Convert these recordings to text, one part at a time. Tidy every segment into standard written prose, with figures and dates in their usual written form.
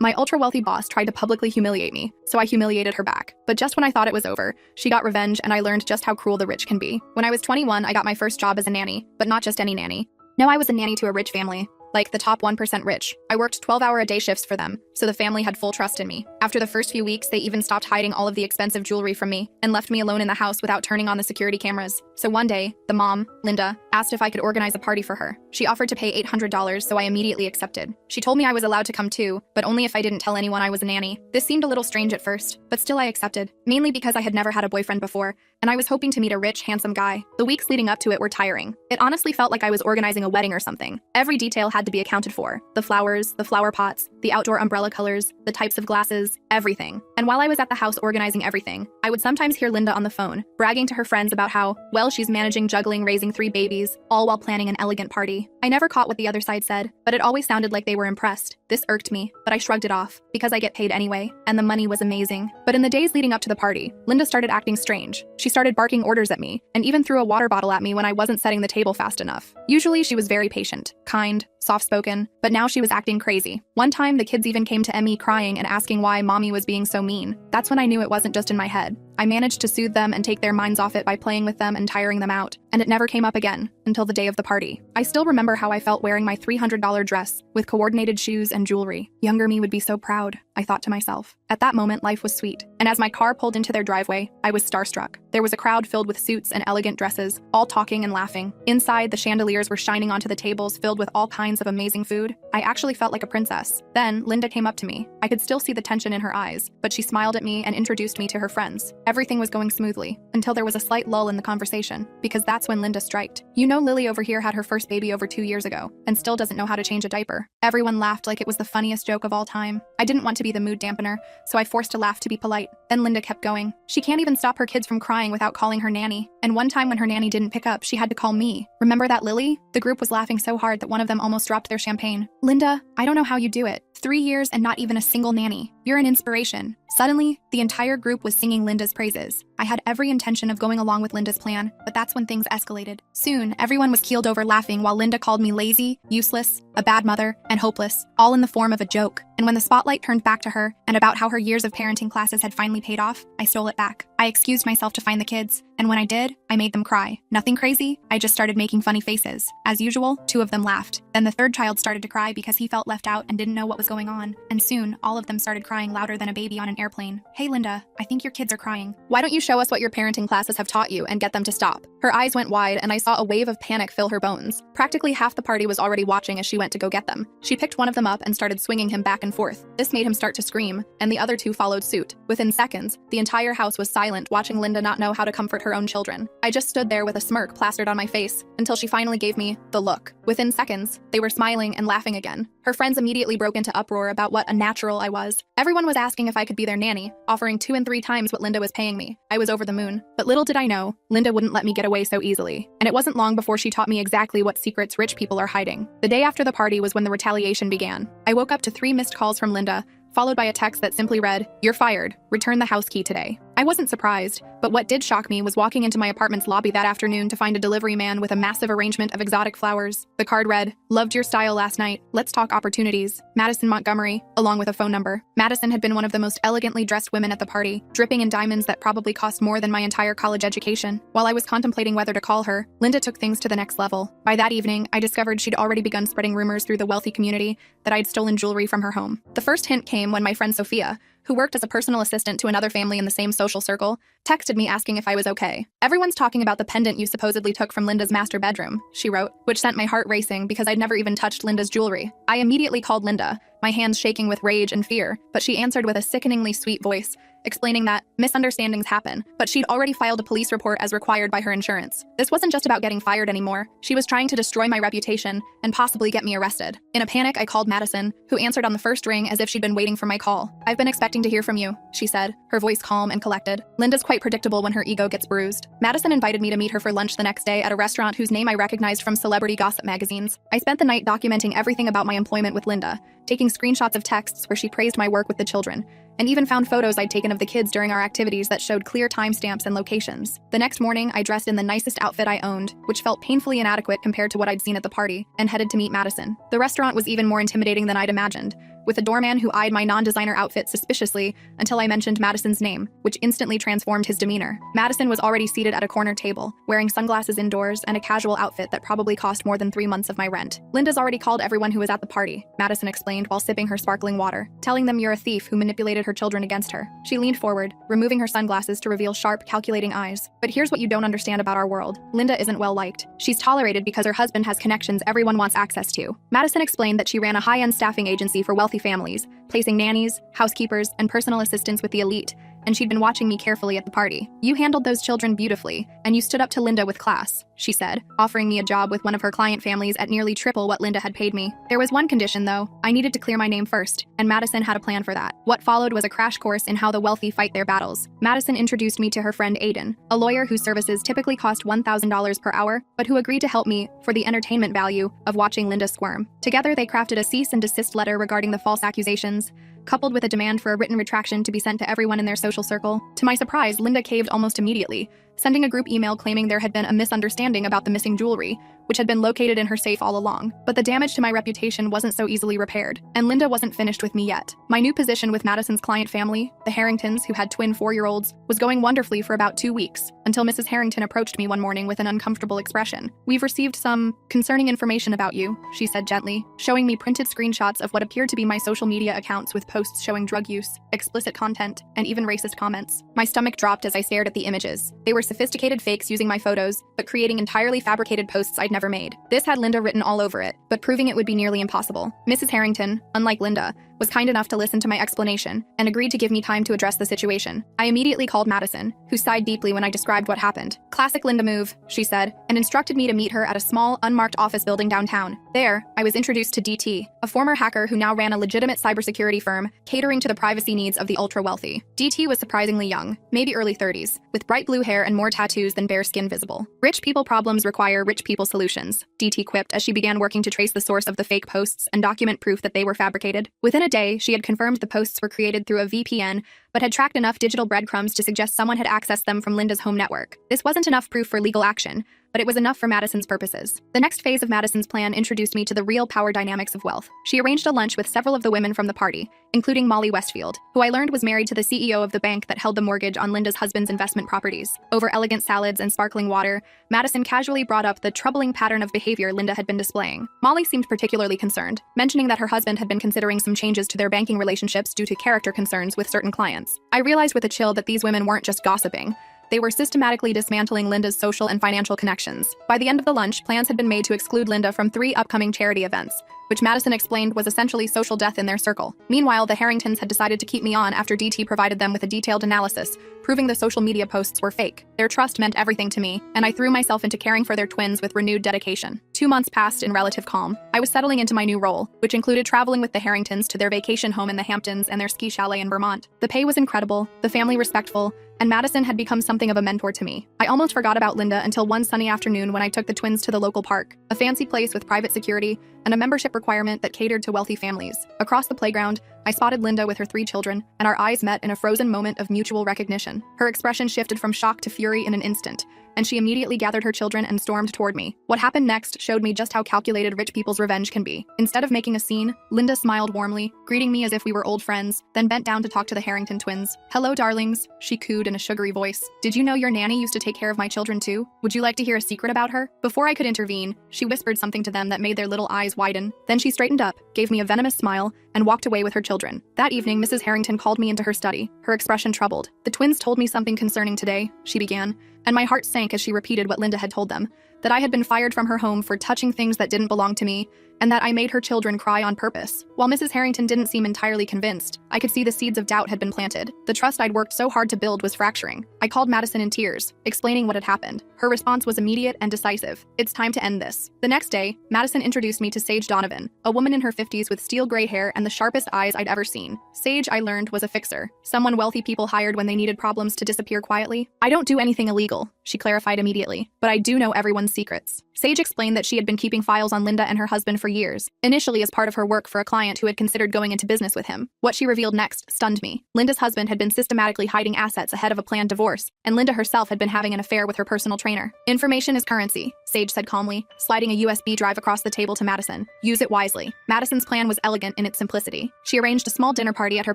My ultra-wealthy boss tried to publicly humiliate me, so I humiliated her back. But just when I thought it was over, she got revenge and I learned just how cruel the rich can be. When I was 21, I got my first job as a nanny, but not just any nanny. No, I was a nanny to a rich family. Like the top 1% rich. I worked 12-hour-a-day shifts for them, so the family had full trust in me. After the first few weeks, they even stopped hiding all of the expensive jewelry from me and left me alone in the house without turning on the security cameras. So one day, the mom, Linda, asked if I could organize a party for her. She offered to pay $800, so I immediately accepted. She told me I was allowed to come too, but only if I didn't tell anyone I was a nanny. This seemed a little strange at first, but still I accepted, mainly because I had never had a boyfriend before, and I was hoping to meet a rich, handsome guy. The weeks leading up to it were tiring. It honestly felt like I was organizing a wedding or something. Every detail had to be accounted for. The flowers, the flower pots, the outdoor umbrella colors, the types of glasses, everything. And while I was at the house organizing everything, I would sometimes hear Linda on the phone, bragging to her friends about how, well, she's managing, juggling, raising 3 babies, all while planning an elegant party. I never caught what the other side said, but it always sounded like they were impressed. This irked me, but I shrugged it off, because I get paid anyway, and the money was amazing. But in the days leading up to the party, Linda started acting strange. She started barking orders at me, and even threw a water bottle at me when I wasn't setting the table fast enough. Usually she was very patient, kind, soft-spoken, but now she was acting crazy. One time, the kids even came to me crying and asking why mommy was being so mean. That's when I knew it wasn't just in my head. I managed to soothe them and take their minds off it by playing with them and tiring them out, and it never came up again until the day of the party. I still remember how I felt wearing my $300 dress with coordinated shoes and jewelry. Younger me would be so proud, I thought to myself. At that moment, life was sweet, and as my car pulled into their driveway, I was starstruck. There was a crowd filled with suits and elegant dresses, all talking and laughing. Inside, the chandeliers were shining onto the tables filled with all kinds of amazing food. I actually felt like a princess. Then, Linda came up to me. I could still see the tension in her eyes, but she smiled at me and introduced me to her friends. Everything was going smoothly, until there was a slight lull in the conversation, because that's when Linda striked. You know, Lily over here had her first baby over 2 years ago, and still doesn't know how to change a diaper. Everyone laughed like it was the funniest joke of all time. I didn't want to be the mood dampener, so I forced a laugh to be polite. Then Linda kept going. She can't even stop her kids from crying without calling her nanny. And one time when her nanny didn't pick up, she had to call me. Remember that, Lily? The group was laughing so hard that one of them almost dropped their champagne. Linda, I don't know how you do it. 3 years and not even a single nanny. You're an inspiration. Suddenly, the entire group was singing Linda's praises. I had every intention of going along with Linda's plan, but that's when things escalated. Soon, everyone was keeled over laughing while Linda called me lazy, useless, a bad mother, and hopeless, all in the form of a joke. And when the spotlight turned back to her, and about how her years of parenting classes had finally paid off, I stole it back. I excused myself to find the kids, and when I did, I made them cry. Nothing crazy, I just started making funny faces. As usual, 2 of them laughed. Then the 3rd child started to cry because he felt left out and didn't know what was going on. And soon, all of them started crying louder than a baby on an airplane. Hey Linda, I think your kids are crying. Why don't you show us what your parenting classes have taught you and get them to stop? Her eyes went wide and I saw a wave of panic fill her bones. Practically half the party was already watching as she went to go get them. She picked one of them up and started swinging him back and forth. This made him start to scream, and the other 2 followed suit. Within seconds, the entire house was silent, watching Linda not know how to comfort her own children. I just stood there with a smirk plastered on my face until she finally gave me the look. Within seconds, they were smiling and laughing again. Her friends immediately broke into uproar about what a natural I was. Everyone was asking if I could be their nanny, offering 2 and 3 times what Linda was paying me. I was over the moon. But little did I know, Linda wouldn't let me get away so easily. And it wasn't long before she taught me exactly what secrets rich people are hiding. The day after the party was when the retaliation began. I woke up to 3 missed calls from Linda, followed by a text that simply read, "You're fired. Return the house key today." I wasn't surprised, but what did shock me was walking into my apartment's lobby that afternoon to find a delivery man with a massive arrangement of exotic flowers. The card read, "Loved your style last night. Let's talk opportunities. Madison Montgomery," along with a phone number. Madison had been one of the most elegantly dressed women at the party, dripping in diamonds that probably cost more than my entire college education. While I was contemplating whether to call her, Linda took things to the next level. By that evening, I discovered she'd already begun spreading rumors through the wealthy community that I'd stolen jewelry from her home. The first hint came when my friend Sophia, who worked as a personal assistant to another family in the same social circle, texted me asking if I was okay. "Everyone's talking about the pendant you supposedly took from Linda's master bedroom," she wrote, which sent my heart racing because I'd never even touched Linda's jewelry. I immediately called Linda, my hands shaking with rage and fear, but she answered with a sickeningly sweet voice, explaining that misunderstandings happen, but she'd already filed a police report as required by her insurance. This wasn't just about getting fired anymore. She was trying to destroy my reputation and possibly get me arrested. In a panic, I called Madison, who answered on the first ring as if she'd been waiting for my call. "I've been expecting to hear from you," she said, her voice calm and collected. Linda's quite predictable when her ego gets bruised. Madison invited me to meet her for lunch the next day at a restaurant whose name I recognized from celebrity gossip magazines. I spent the night documenting everything about my employment with Linda, taking screenshots of texts where she praised my work with the children, and even found photos I'd taken of the kids during our activities that showed clear timestamps and locations. The next morning, I dressed in the nicest outfit I owned, which felt painfully inadequate compared to what I'd seen at the party, and headed to meet Madison. The restaurant was even more intimidating than I'd imagined. with a doorman who eyed my non-designer outfit suspiciously until I mentioned Madison's name, which instantly transformed his demeanor. Madison was already seated at a corner table, wearing sunglasses indoors and a casual outfit that probably cost more than 3 months of my rent. "Linda's already called everyone who was at the party," Madison explained while sipping her sparkling water, "telling them you're a thief who manipulated her children against her." She leaned forward, removing her sunglasses to reveal sharp, calculating eyes. "But here's what you don't understand about our world. Linda isn't well liked. She's tolerated because her husband has connections everyone wants access to." Madison explained that she ran a high-end staffing agency for wealthy families, placing nannies, housekeepers, and personal assistants with the elite, and she'd been watching me carefully at the party. "You handled those children beautifully, and you stood up to Linda with class," she said, offering me a job with one of her client families at nearly triple what Linda had paid me. "There was one condition, though. I needed to clear my name first, and Madison had a plan for that." What followed was a crash course in how the wealthy fight their battles. Madison introduced me to her friend Aiden, a lawyer whose services typically cost $1,000 per hour, but who agreed to help me for the entertainment value of watching Linda squirm. Together, they crafted a cease and desist letter regarding the false accusations, coupled with a demand for a written retraction to be sent to everyone in their social circle. To my surprise, Linda caved almost immediately, sending a group email claiming there had been a misunderstanding about the missing jewelry, which had been located in her safe all along. But the damage to my reputation wasn't so easily repaired, and Linda wasn't finished with me yet. My new position with Madison's client family, the Harringtons, who had twin 4-year-olds, was going wonderfully for about 2 weeks, until Mrs. Harrington approached me one morning with an uncomfortable expression. "We've received some concerning information about you," she said gently, showing me printed screenshots of what appeared to be my social media accounts with posts showing drug use, explicit content, and even racist comments. My stomach dropped as I stared at the images. They were sophisticated fakes using my photos, but creating entirely fabricated posts I'd never made. This had Linda written all over it, but proving it would be nearly impossible. Mrs. Harrington, unlike Linda, was kind enough to listen to my explanation and agreed to give me time to address the situation. I immediately called Madison, who sighed deeply when I described what happened. "Classic Linda move," she said, and instructed me to meet her at a small, unmarked office building downtown. There, I was introduced to DT, a former hacker who now ran a legitimate cybersecurity firm catering to the privacy needs of the ultra-wealthy. DT was surprisingly young, maybe early 30s, with bright blue hair and more tattoos than bare skin visible. "Rich people problems require rich people solutions," DT quipped as she began working to trace the source of the fake posts and document proof that they were fabricated. Within a day, she had confirmed the posts were created through a VPN, but had tracked enough digital breadcrumbs to suggest someone had accessed them from Linda's home network. This wasn't enough proof for legal action, but it was enough for Madison's purposes. The next phase of Madison's plan introduced me to the real power dynamics of wealth. She arranged a lunch with several of the women from the party, including Molly Westfield, who I learned was married to the CEO of the bank that held the mortgage on Linda's husband's investment properties. Over elegant salads and sparkling water, Madison casually brought up the troubling pattern of behavior Linda had been displaying. Molly seemed particularly concerned, mentioning that her husband had been considering some changes to their banking relationships due to character concerns with certain clients. I realized with a chill that these women weren't just gossiping. They were systematically dismantling Linda's social and financial connections. By the end of the lunch, plans had been made to exclude Linda from 3 upcoming charity events, which Madison explained was essentially social death in their circle. Meanwhile, the Harringtons had decided to keep me on after DT provided them with a detailed analysis, proving the social media posts were fake. Their trust meant everything to me, and I threw myself into caring for their twins with renewed dedication. 2 months passed in relative calm. I was settling into my new role, which included traveling with the Harringtons to their vacation home in the Hamptons and their ski chalet in Vermont. The pay was incredible, the family respectful, and Madison had become something of a mentor to me. I almost forgot about Linda until one sunny afternoon when I took the twins to the local park, a fancy place with private security and a membership requirement that catered to wealthy families. Across the playground, I spotted Linda with her 3 children, and our eyes met in a frozen moment of mutual recognition. Her expression shifted from shock to fury in an instant, and she immediately gathered her children and stormed toward me. What happened next showed me just how calculated rich people's revenge can be. Instead of making a scene, Linda smiled warmly, greeting me as if we were old friends, then bent down to talk to the Harrington twins. "Hello, darlings," she cooed in a sugary voice. "Did you know your nanny used to take care of my children too? Would you like to hear a secret about her?" Before I could intervene, she whispered something to them that made their little eyes widen. Then she straightened up, gave me a venomous smile, and walked away with her children. That evening, Mrs. Harrington called me into her study, her expression troubled. "The twins told me something concerning today," she began, and my heart sank as she repeated what Linda had told them, that I had been fired from her home for touching things that didn't belong to me, and that I made her children cry on purpose. While Mrs. Harrington didn't seem entirely convinced, I could see the seeds of doubt had been planted. The trust I'd worked so hard to build was fracturing. I called Madison in tears, explaining what had happened. Her response was immediate and decisive. "It's time to end this." The next day, Madison introduced me to Sage Donovan, a woman in her 50s with steel gray hair and the sharpest eyes I'd ever seen. Sage, I learned, was a fixer, someone wealthy people hired when they needed problems to disappear quietly. "I don't do anything illegal," she clarified immediately, "but I do know everyone's secrets. Sage explained that she had been keeping files on Linda and her husband for years, initially as part of her work for a client who had considered going into business with him. What she revealed next stunned me. Linda's husband had been systematically hiding assets ahead of a planned divorce, and Linda herself had been having an affair with her personal trainer. Information is currency, Sage said calmly, sliding a USB drive across the table to Madison. Use it wisely. Madison's plan was elegant in its simplicity. She arranged a small dinner party at her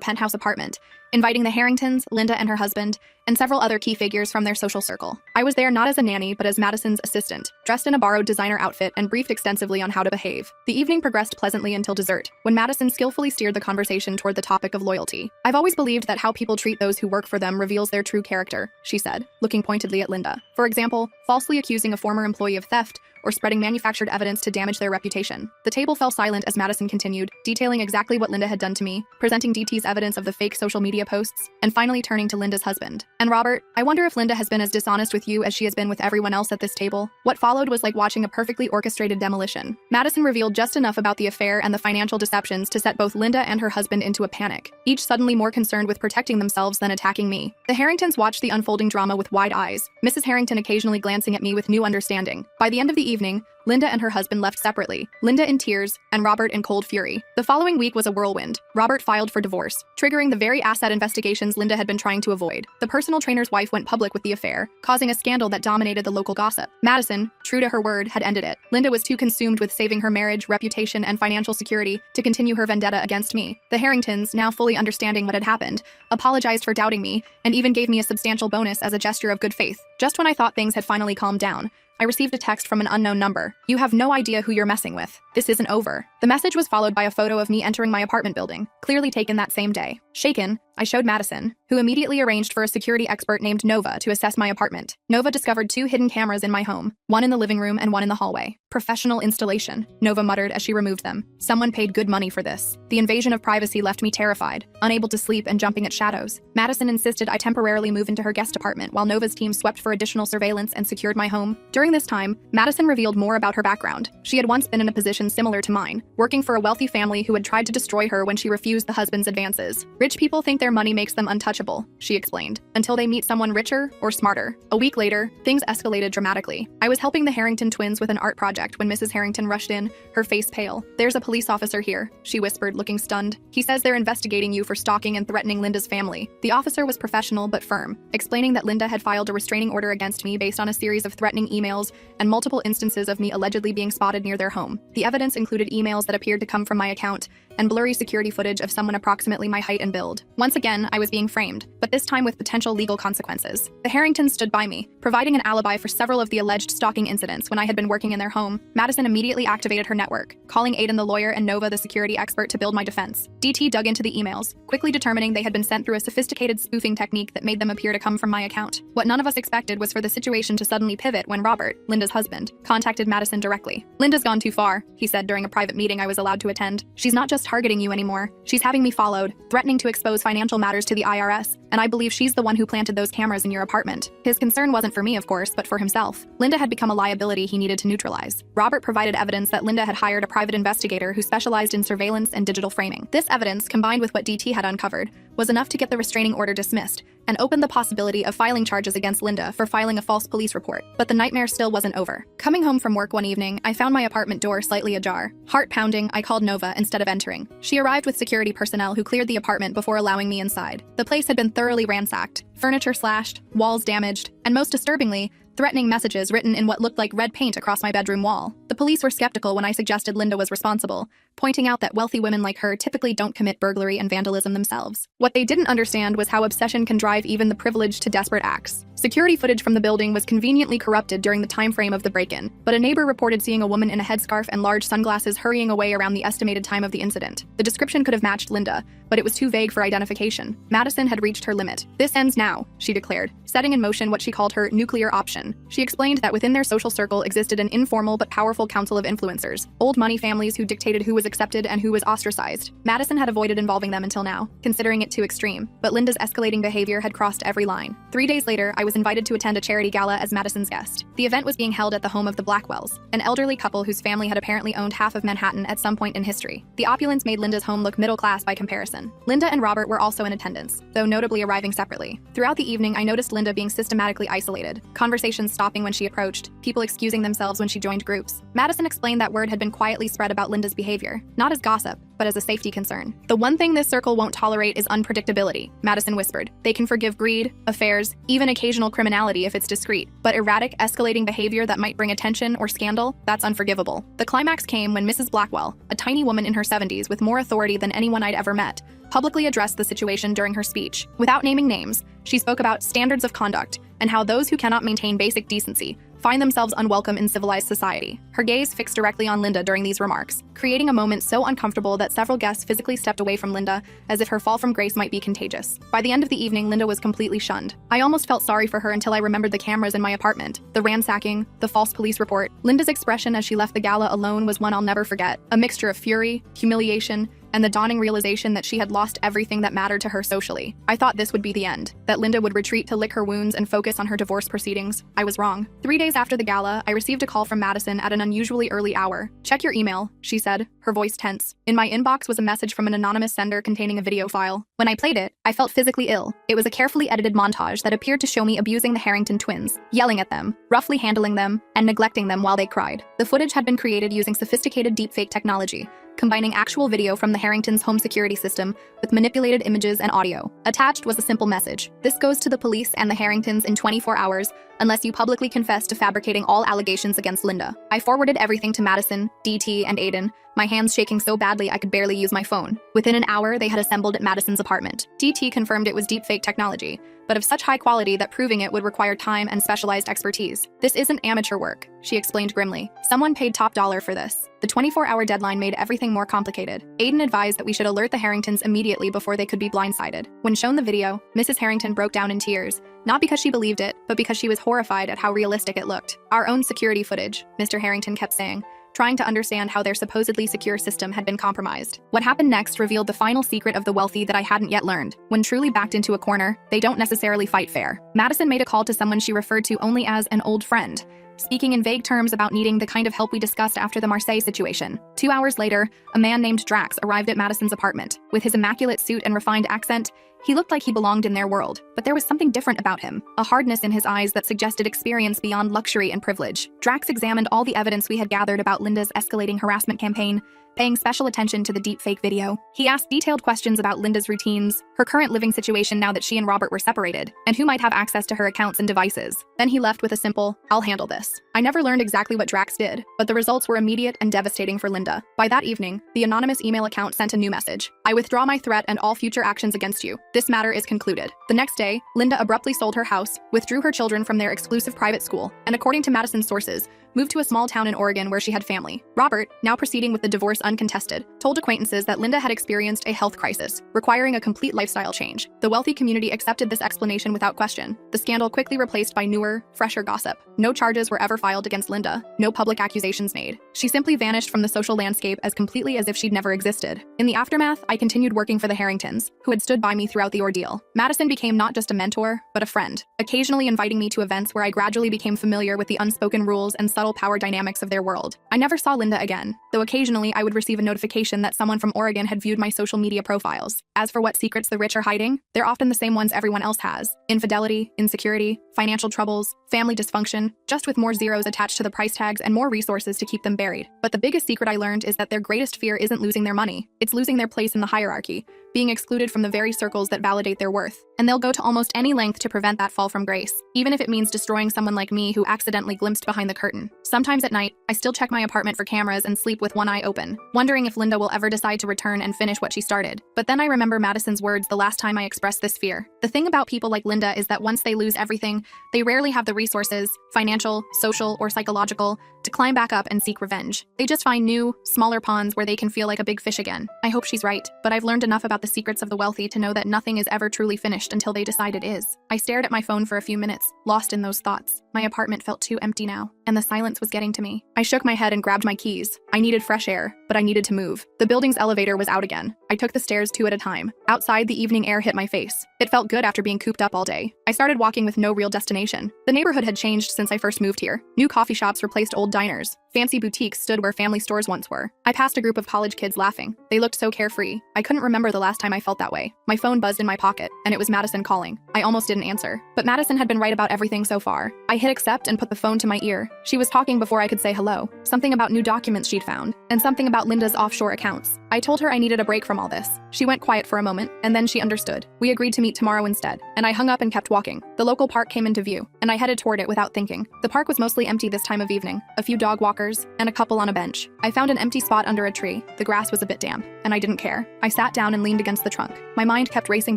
penthouse apartment, inviting the Harringtons, Linda and her husband, and several other key figures from their social circle. I was there not as a nanny, but as Madison's assistant, dressed in a borrowed designer outfit and briefed extensively on how to behave. The evening progressed pleasantly until dessert, when Madison skillfully steered the conversation toward the topic of loyalty. I've always believed that how people treat those who work for them reveals their true character, she said, looking pointedly at Linda. For example, falsely accusing a former employee of theft or spreading manufactured evidence to damage their reputation. The table fell silent as Madison continued, detailing exactly what Linda had done to me, presenting DT's evidence of the fake social media posts, and finally turning to Linda's husband. And Robert, I wonder if Linda has been as dishonest with you as she has been with everyone else at this table. What followed was like watching a perfectly orchestrated demolition. Madison revealed just enough about the affair and the financial deceptions to set both Linda and her husband into a panic, each suddenly more concerned with protecting themselves than attacking me. The Harringtons watched the unfolding drama with wide eyes, Mrs. Harrington occasionally glancing at me with new understanding. By the end of the evening, Linda and her husband left separately, Linda in tears and Robert in cold fury. The following week was a whirlwind. Robert filed for divorce, triggering the very asset investigations Linda had been trying to avoid. The personal trainer's wife went public with the affair, causing a scandal that dominated the local gossip. Madison, true to her word, had ended it. Linda was too consumed with saving her marriage, reputation, and financial security to continue her vendetta against me. The Harringtons, now fully understanding what had happened, apologized for doubting me and even gave me a substantial bonus as a gesture of good faith. Just when I thought things had finally calmed down, I received a text from an unknown number. You have no idea who you're messing with. This isn't over. The message was followed by a photo of me entering my apartment building, clearly taken that same day. Shaken, I showed Madison, who immediately arranged for a security expert named Nova to assess my apartment. Nova discovered 2 hidden cameras in my home, one in the living room and one in the hallway. Professional installation, Nova muttered as she removed them. Someone paid good money for this. The invasion of privacy left me terrified, unable to sleep and jumping at shadows. Madison insisted I temporarily move into her guest apartment while Nova's team swept for additional surveillance and secured my home. During this time, Madison revealed more about her background. She had once been in a position similar to mine, working for a wealthy family who had tried to destroy her when she refused the husband's advances. Rich people think their money makes them untouchable, she explained, until they meet someone richer or smarter. A week later, things escalated dramatically. I was helping the Harrington twins with an art project when Mrs. Harrington rushed in, her face pale. There's a police officer here, she whispered, looking stunned. He says they're investigating you for stalking and threatening Linda's family. The officer was professional but firm, explaining that Linda had filed a restraining order against me based on a series of threatening emails and multiple instances of me allegedly being spotted near their home. The evidence included emails that appeared to come from my account and blurry security footage of someone approximately my height and build. Once again, I was being framed, but this time with potential legal consequences. The Harringtons stood by me, providing an alibi for several of the alleged stalking incidents when I had been working in their home. Madison immediately activated her network, calling Aiden the lawyer and Nova the security expert to build my defense. DT dug into the emails, quickly determining they had been sent through a sophisticated spoofing technique that made them appear to come from my account. What none of us expected was for the situation to suddenly pivot when Robert, Linda's husband, contacted Madison directly. Linda's gone too far, he said during a private meeting I was allowed to attend. She's not just targeting you anymore. She's having me followed, threatening to expose financial matters to the IRS, and I believe she's the one who planted those cameras in your apartment. His concern wasn't for me, of course, but for himself. Linda had become a liability he needed to neutralize. Robert provided evidence that Linda had hired a private investigator who specialized in surveillance and digital framing. This evidence, combined with what DT had uncovered, was enough to get the restraining order dismissed and opened the possibility of filing charges against Linda for filing a false police report. But the nightmare still wasn't over. Coming home from work one evening, I found my apartment door slightly ajar. Heart pounding, I called Nova instead of entering. She arrived with security personnel who cleared the apartment before allowing me inside. The place had been thoroughly ransacked, furniture slashed, walls damaged, and most disturbingly, threatening messages written in what looked like red paint across my bedroom wall. The police were skeptical when I suggested Linda was responsible, pointing out that wealthy women like her typically don't commit burglary and vandalism themselves. What they didn't understand was how obsession can drive even the privileged to desperate acts. Security footage from the building was conveniently corrupted during the time frame of the break-in, but a neighbor reported seeing a woman in a headscarf and large sunglasses hurrying away around the estimated time of the incident. The description could have matched Linda, but it was too vague for identification. Madison had reached her limit. This ends now, she declared, setting in motion what she called her nuclear option. She explained that within their social circle existed an informal but powerful council of influencers, old money families who dictated who was accepted and who was ostracized. Madison had avoided involving them until now, considering it too extreme, but Linda's escalating behavior had crossed every line. 3 days later, I was was invited to attend a charity gala as Madison's guest. The event was being held at the home of the Blackwells, an elderly couple whose family had apparently owned half of Manhattan at some point in history. The opulence made Linda's home look middle class by comparison. Linda and Robert were also in attendance, though notably arriving separately. Throughout the evening, I noticed Linda being systematically isolated, conversations stopping when she approached, people excusing themselves when she joined groups. Madison explained that word had been quietly spread about Linda's behavior, not as gossip, but as a safety concern. "The one thing this circle won't tolerate is unpredictability," Madison whispered. "They can forgive greed, affairs, even occasional criminality if it's discreet, but erratic, escalating behavior that might bring attention or scandal, that's unforgivable." The climax came when Mrs. Blackwell, a tiny woman in her 70s with more authority than anyone I'd ever met, publicly addressed the situation during her speech. Without naming names, she spoke about standards of conduct and how those who cannot maintain basic decency find themselves unwelcome in civilized society. Her gaze fixed directly on Linda during these remarks, creating a moment so uncomfortable that several guests physically stepped away from Linda as if her fall from grace might be contagious. By the end of the evening, Linda was completely shunned. I almost felt sorry for her until I remembered the cameras in my apartment, the ransacking, the false police report. Linda's expression as she left the gala alone was one I'll never forget, a mixture of fury, humiliation, and the dawning realization that she had lost everything that mattered to her socially. I thought this would be the end, that Linda would retreat to lick her wounds and focus on her divorce proceedings. I was wrong. 3 days after the gala, I received a call from Madison at an unusually early hour. "Check your email," she said, her voice tense. In my inbox was a message from an anonymous sender containing a video file. When I played it, I felt physically ill. It was a carefully edited montage that appeared to show me abusing the Harrington twins, yelling at them, roughly handling them, and neglecting them while they cried. The footage had been created using sophisticated deepfake technology, combining actual video from the Harringtons' home security system with manipulated images and audio. Attached was a simple message: "This goes to the police and the Harringtons in 24 hours unless you publicly confess to fabricating all allegations against Linda." I forwarded everything to Madison, DT, and Aiden, my hands shaking so badly I could barely use my phone. Within an hour, they had assembled at Madison's apartment. DT confirmed it was deepfake technology, but of such high quality that proving it would require time and specialized expertise. "This isn't amateur work," she explained grimly. "Someone paid top dollar for this." The 24-hour deadline made everything more complicated. Aiden advised that we should alert the Harringtons immediately before they could be blindsided. When shown the video, Mrs. Harrington broke down in tears, not because she believed it, but because she was horrified at how realistic it looked. "Our own security footage," Mr. Harrington kept saying, trying to understand how their supposedly secure system had been compromised. What happened next revealed the final secret of the wealthy that I hadn't yet learned. When truly backed into a corner, they don't necessarily fight fair. Madison made a call to someone she referred to only as an old friend, speaking in vague terms about needing the kind of help we discussed after the Marseille situation. 2 hours later, a man named Drax arrived at Madison's apartment. With his immaculate suit and refined accent, he looked like he belonged in their world, but there was something different about him, a hardness in his eyes that suggested experience beyond luxury and privilege. Drax examined all the evidence we had gathered about Linda's escalating harassment campaign, paying special attention to the deepfake video. He asked detailed questions about Linda's routines, her current living situation now that she and Robert were separated, and who might have access to her accounts and devices. Then he left with a simple, "I'll handle this." I never learned exactly what Drax did, but the results were immediate and devastating for Linda. By that evening, the anonymous email account sent a new message: "I withdraw my threat and all future actions against you. This matter is concluded." The next day, Linda abruptly sold her house, withdrew her children from their exclusive private school, and according to Madison's sources, moved to a small town in Oregon where she had family. Robert, now proceeding with the divorce uncontested, told acquaintances that Linda had experienced a health crisis, requiring a complete lifestyle change. The wealthy community accepted this explanation without question, the scandal quickly replaced by newer, fresher gossip. No charges were ever filed against Linda, no public accusations made. She simply vanished from the social landscape as completely as if she'd never existed. In the aftermath, I continued working for the Harringtons, who had stood by me throughout the ordeal. Madison became not just a mentor, but a friend, occasionally inviting me to events where I gradually became familiar with the unspoken rules and subtle power dynamics of their world. I never saw Linda again, though occasionally I would receive a notification that someone from Oregon had viewed my social media profiles. As for what secrets the rich are hiding, they're often the same ones everyone else has: infidelity, insecurity, financial troubles, family dysfunction, just with more zeros attached to the price tags and more resources to keep them buried. But the biggest secret I learned is that their greatest fear isn't losing their money, it's losing their place in the hierarchy, being excluded from the very circles that validate their worth. And they'll go to almost any length to prevent that fall from grace, even if it means destroying someone like me who accidentally glimpsed behind the curtain. Sometimes at night, I still check my apartment for cameras and sleep with one eye open, wondering if Linda will ever decide to return and finish what she started. But then I remember Madison's words the last time I expressed this fear. The thing about people like Linda is that once they lose everything, they rarely have the resources, financial, social, or psychological, to climb back up and seek revenge. They just find new, smaller ponds where they can feel like a big fish again. I hope she's right, but I've learned enough about the secrets of the wealthy to know that nothing is ever truly finished until they decide it is. I stared at my phone for a few minutes, lost in those thoughts. My apartment felt too empty now, and the silence was getting to me. I shook my head and grabbed my keys. I needed fresh air, but I needed to move. The building's elevator was out again. I took the stairs 2 at a time. Outside, the evening air hit my face. It felt good after being cooped up all day. I started walking with no real destination. The neighborhood had changed since I first moved here. New coffee shops replaced old diners. Fancy boutiques stood where family stores once were. I passed a group of college kids laughing. They looked so carefree. I couldn't remember the last time I felt that way. My phone buzzed in my pocket, and it was Madison calling. I almost didn't answer. But Madison had been right about everything so far. I hit accept and put the phone to my ear. She was talking before I could say hello. Something about new documents she'd found, and something about Linda's offshore accounts. I told her I needed a break from all this. She went quiet for a moment, and then she understood. We agreed to meet tomorrow instead, and I hung up and kept walking. The local park came into view, and I headed toward it without thinking. The park was mostly empty this time of evening. A few dog walkers, and a couple on a bench. I found an empty spot under a tree. The grass was a bit damp, and I didn't care. I sat down and leaned against the trunk. My mind kept racing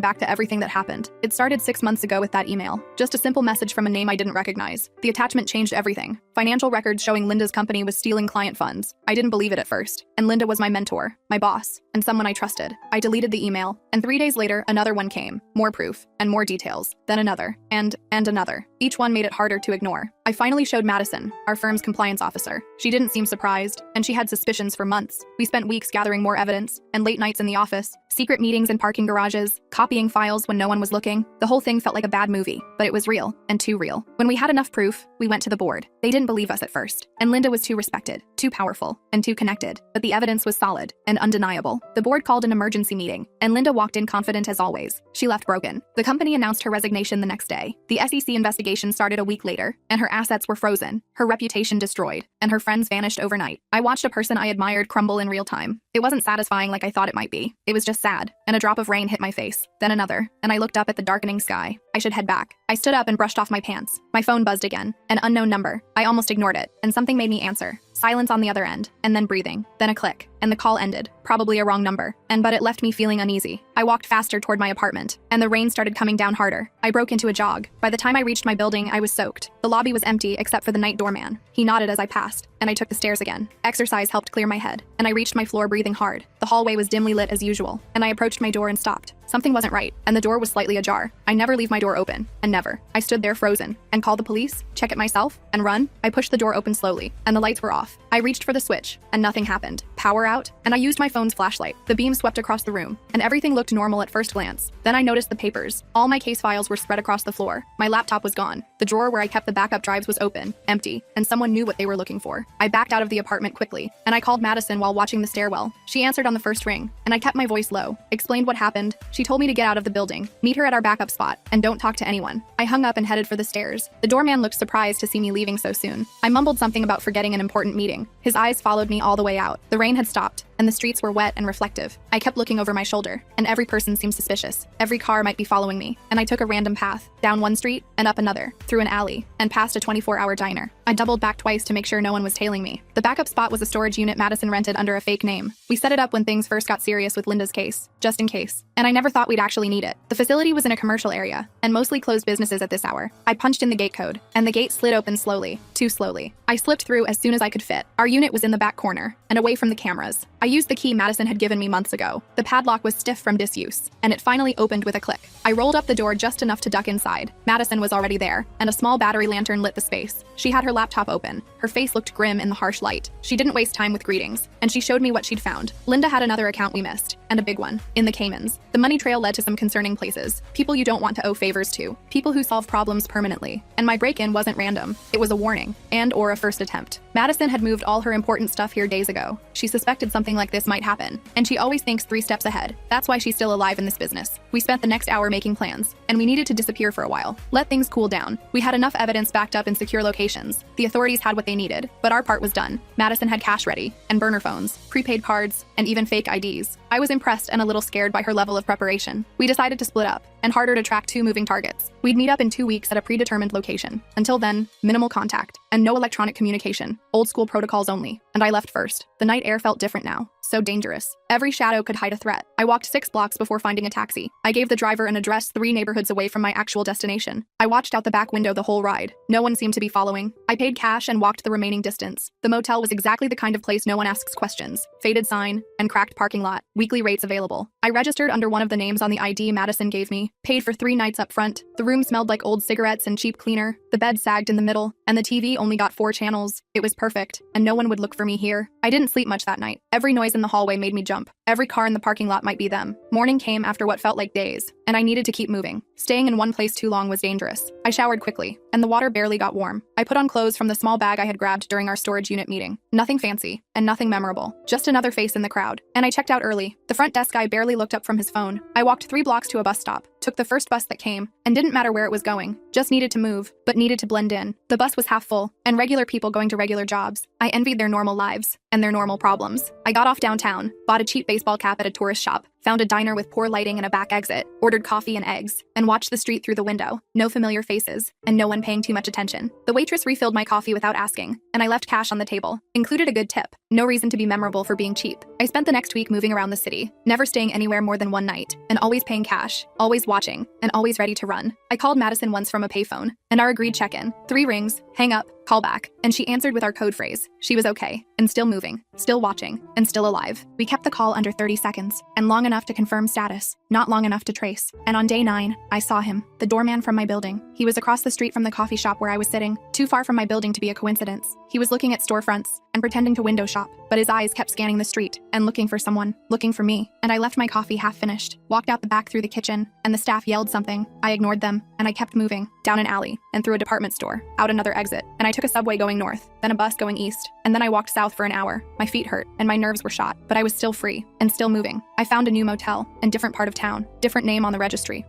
back to everything that happened. It started 6 months ago with that email. Just a simple message from a name I didn't recognize. The attachment changed everything. Financial records showing Linda's company was stealing client funds. I didn't believe it at first. And Linda was my mentor, my boss, and someone I trusted. I deleted the email, and 3 days later, another one came. More proof, and more details. Then another, and another. Each one made it harder to ignore. I finally showed Madison, our firm's compliance officer. She didn't seem surprised, and she had suspicions for months. We spent weeks gathering more evidence, and late nights in the office, secret meetings in parking garages, copying files when no one was looking. The whole thing felt like a bad movie, but it was real, and too real. When we had enough proof, we went to the board. They didn't believe us at first, and Linda was too respected, too powerful, and too connected, but the evidence was solid and undeniable. The board called an emergency meeting, and Linda walked in confident as always. She left broken. The company announced her resignation the next day. The SEC investigation started a week later, and her assets were frozen, her reputation destroyed, and her friends vanished overnight. I watched a person I admired crumble in real time. It wasn't satisfying like I thought it might be. It was just sad, and a drop of rain hit my face, then another, and I looked up at the darkening sky. I should head back. I stood up and brushed off my pants. My phone buzzed again. An unknown number. I almost ignored it, and something made me answer. Silence on the other end, and then breathing, then a click, and the call ended. Probably a wrong number, but it left me feeling uneasy. I walked faster toward my apartment, and the rain started coming down harder. I broke into a jog. By the time I reached my building, I was soaked. The lobby was empty except for the night doorman. He nodded as I passed, and I took the stairs again. Exercise helped clear my head, and I reached my floor breathing hard. The hallway was dimly lit as usual, and I approached my door and stopped. Something wasn't right, and the door was slightly ajar. I never leave my door open, and never. I stood there frozen, and called the police, check it myself, and run. I pushed the door open slowly, and the lights were off. I reached for the switch, and nothing happened. Power out, and I used my phone's flashlight. The beam swept across the room, and everything looked normal at first glance. Then I noticed the papers. All my case files were spread across the floor. My laptop was gone. The drawer where I kept the backup drives was open, empty, and someone knew what they were looking for. I backed out of the apartment quickly, and I called Madison while watching the stairwell. She answered on the first ring, and I kept my voice low, explained what happened. She told me to get out of the building, meet her at our backup spot, and don't talk to anyone. I hung up and headed for the stairs. The doorman looked surprised to see me leaving so soon. I mumbled something about forgetting an important meeting. His eyes followed me all the way out. The rain had stopped, and the streets were wet and reflective. I kept looking over my shoulder, and every person seemed suspicious. Every car might be following me, and I took a random path, down one street, and up another, through an alley, and past a 24-hour diner. I doubled back twice to make sure no one was tailing me. The backup spot was a storage unit Madison rented under a fake name. We set it up when things first got serious with Linda's case, just in case, and I never thought we'd actually need it. The facility was in a commercial area, and mostly closed businesses at this hour. I punched in the gate code, and the gate slid open slowly, too slowly. I slipped through as soon as I could fit. Our unit was in the back corner, and away from the cameras. I used the key Madison had given me months ago. The padlock was stiff from disuse, and it finally opened with a click. I rolled up the door just enough to duck inside. Madison was already there, and a small battery lantern lit the space. She had her laptop open. Her face looked grim in the harsh light. She didn't waste time with greetings, and she showed me what she'd found. Linda had another account we missed, and a big one, in the Caymans. The money trail led to some concerning places. People you don't want to owe favors to. People who solve problems permanently. And my break-in wasn't random. It was a warning, and/or a first attempt. Madison had moved all her important stuff here days ago. She suspected something like this might happen, and she always thinks 3 steps ahead. That's why she's still alive in this business. We spent the next hour making plans, and we needed to disappear for a while. Let things cool down. We had enough evidence backed up in secure locations. The authorities had what they needed, but our part was done. Madison had cash ready, and burner phones, prepaid cards, and even fake IDs. I was impressed and a little scared by her level of preparation. We decided to split up, and harder to track 2 moving targets. We'd meet up in 2 weeks at a predetermined location. Until then, minimal contact, and no electronic communication. Old school protocols only. And I left first. The night air felt different now. So dangerous. Every shadow could hide a threat. I walked 6 blocks before finding a taxi. I gave the driver an address 3 neighborhoods away from my actual destination. I watched out the back window the whole ride. No one seemed to be following. I paid cash and walked the remaining distance. The motel was exactly the kind of place no one asks questions. Faded sign, and cracked parking lot. Weekly rates available. I registered under one of the names on the ID Madison gave me. Paid for 3 nights up front. The room smelled like old cigarettes and cheap cleaner. The bed sagged in the middle, and the TV only got 4 channels. It was perfect, and no one would look for for me here. I didn't sleep much that night. Every noise in the hallway made me jump. Every car in the parking lot might be them. Morning came after what felt like days, and I needed to keep moving. Staying in one place too long was dangerous. I showered quickly, and the water barely got warm. I put on clothes from the small bag I had grabbed during our storage unit meeting. Nothing fancy, and nothing memorable. Just another face in the crowd. And I checked out early. The front desk guy barely looked up from his phone. I walked 3 blocks to a bus stop, took the first bus that came, and didn't matter where it was going. Just needed to move, but needed to blend in. The bus was half full, and regular people going to regular jobs. I envied their normal lives, and their normal problems. I got off downtown, bought a cheap baseball cap at a tourist shop, found a diner with poor lighting and a back exit, ordered coffee and eggs, and watched the street through the window. No familiar faces, and no one paying too much attention. The waitress refilled my coffee without asking, and I left cash on the table. Included a good tip. No reason to be memorable for being cheap. I spent the next week moving around the city, never staying anywhere more than one night, and always paying cash, always watching, and always ready to run. I called Madison once from a payphone, and our agreed check-in. 3 rings, hang up, call back, and she answered with our code phrase. She was okay, and still moving, still watching, and still alive. We kept the call under 30 seconds, and long enough to confirm status, not long enough to trace. And on day 9, I saw him, the doorman from my building. He was across the street from the coffee shop where I was sitting, too far from my building to be a coincidence. He was looking at storefronts and pretending to window shop, but his eyes kept scanning the street and looking for someone, looking for me. And I left my coffee half finished, walked out the back through the kitchen, and the staff yelled something. I ignored them, and I kept moving, down an alley, and through a department store, out another exit, and I took a subway going north, then a bus going east, and then I walked south for an hour. My feet hurt, and my nerves were shot, but I was still free, and still moving. I found a new motel, and different part of town, different name on the registry.